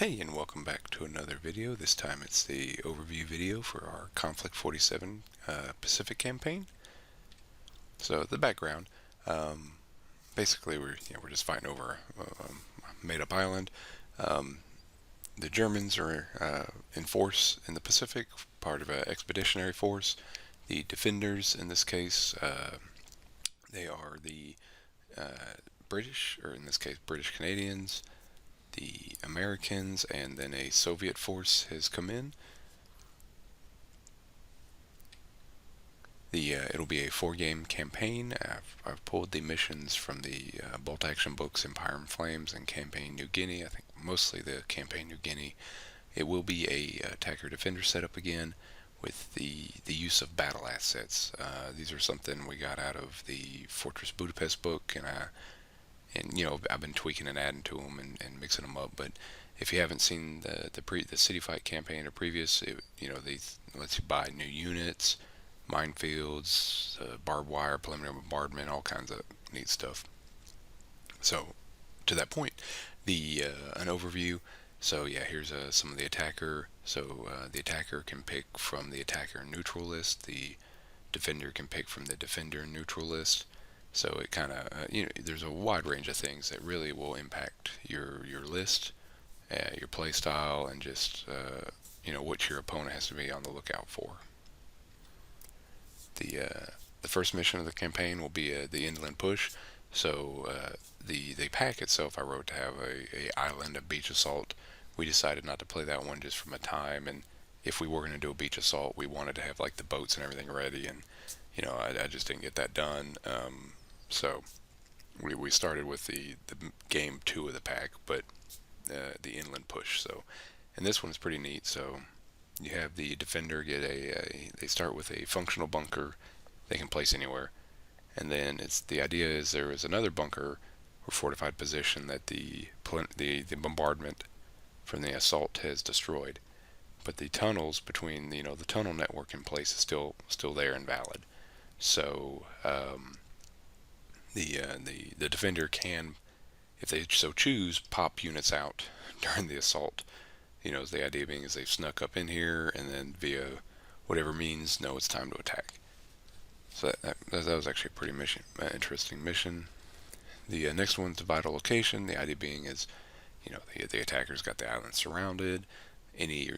Hey, and welcome back to another video. This time it's the overview video for our Conflikt 47 Pacific campaign. So the background, um, basically we're just fighting over a made-up island. Um, the Germans are in force in the Pacific, part of an expeditionary force. The defenders in this case, they are the British, or in this case British Canadians, the Americans, and then a Soviet force has come in. It'll be a 4-game campaign. I've pulled the missions from the bolt action books Empire in Flames and Campaign New Guinea. I think mostly the Campaign New Guinea. It will be a attacker defender setup again with the use of battle assets. These are something we got out of the Fortress Budapest book, and I've been tweaking and adding to them and mixing them up. But if you haven't seen the City Fight campaign or previous, they let you buy new units, minefields, barbed wire, preliminary bombardment, all kinds of neat stuff. So to that point, the an overview. So yeah, here's some of the attacker. So the attacker can pick from the attacker neutral list. The defender can pick from the defender neutral list. So it kind of, there's a wide range of things that really will impact your list, your play style, and just what your opponent has to be on the lookout for. The first mission of the campaign will be the inland push. So the pack itself, I wrote to have a island, a beach assault. We decided not to play that one just from a time, and if we were going to do a beach assault, we wanted to have like the boats and everything ready, and I just didn't get that done. So we started with the game 2 of the pack, but the inland push. So, and this one's pretty neat. So you have the defender get they start with a functional bunker they can place anywhere, and then the idea is there is another bunker or fortified position that the bombardment from the assault has destroyed, but the tunnels between the tunnel network in place is still there and valid. So the defender can, if they so choose, pop units out during the assault. The idea being is they've snuck up in here and then via whatever means know it's time to attack. So that was actually a pretty interesting mission. The next one's a vital location. The idea being is, the attackers got the island surrounded. Any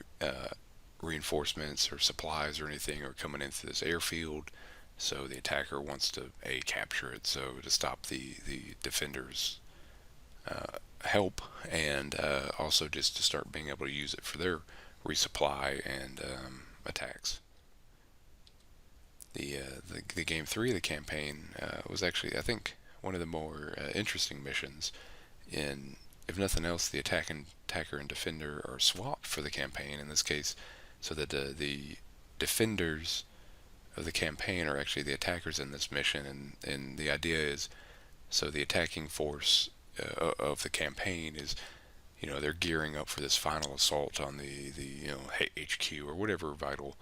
reinforcements or supplies or anything are coming into this airfield. So the attacker wants to capture it, so to stop the defenders' help, and also just to start being able to use it for their resupply and attacks. The game 3 of the campaign was actually, I think, one of the more interesting missions. In if nothing else, the attacker and defender are swapped for the campaign in this case, so that the defenders of the campaign are actually the attackers in this mission, and the idea is, so the attacking force of the campaign is, they're gearing up for this final assault on the HQ or whatever vital,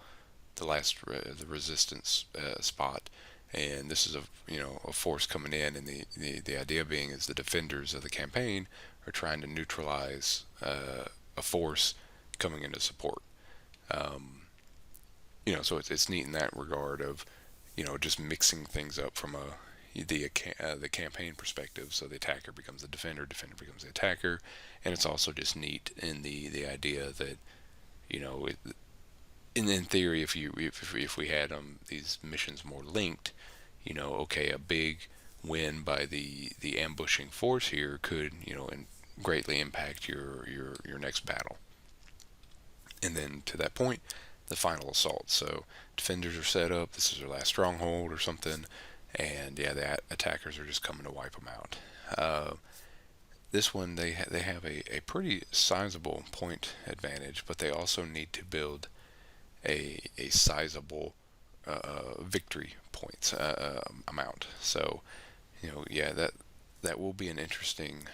the resistance spot, and this is a force coming in, and the idea being is the defenders of the campaign are trying to neutralize a force coming into support. So it's neat in that regard of, just mixing things up from the campaign perspective. So the attacker becomes the defender becomes the attacker, and it's also just neat in the idea that, in theory, if we had these missions more linked, a big win by the ambushing force here could, and greatly impact your next battle. And then to that point, the final assault. So defenders are set up. This is their last stronghold or something, and the attackers are just coming to wipe them out. This one, they have a pretty sizable point advantage, but they also need to build a sizable victory points amount. So that will be an interesting.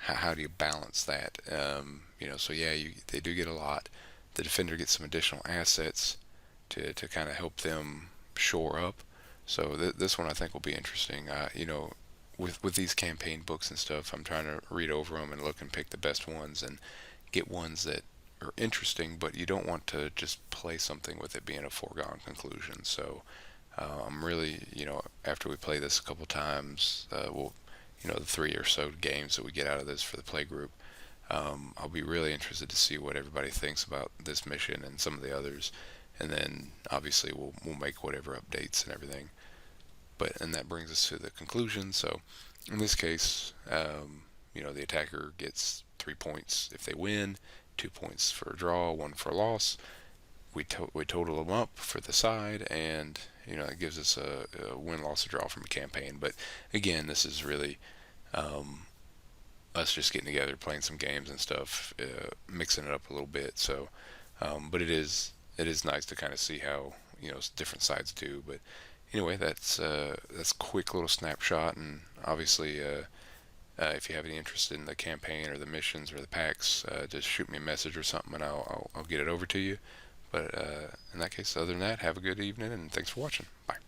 How do you balance that? They do get a lot. The defender gets some additional assets to kind of help them shore up. So this one I think will be interesting. with these campaign books and stuff, I'm trying to read over them and look and pick the best ones and get ones that are interesting, but you don't want to just play something with it being a foregone conclusion. So I'm really, after we play this a couple times, the 3 or so games that we get out of this for the play group, I'll be really interested to see what everybody thinks about this mission and some of the others, and then obviously we'll make whatever updates and everything. And that brings us to the conclusion. So in this case, the attacker gets 3 points if they win, 2 points for a draw, one for a loss. We total them up for the side, and it gives us a win, loss, or draw from a campaign. But again, this is really us just getting together, playing some games and stuff, mixing it up a little bit. So, but it is nice to kind of see how different sides do. But anyway, that's quick little snapshot, and obviously, if you have any interest in the campaign or the missions or the packs, just shoot me a message or something, and I'll get it over to you. But in that case, other than that, have a good evening, and thanks for watching. Bye.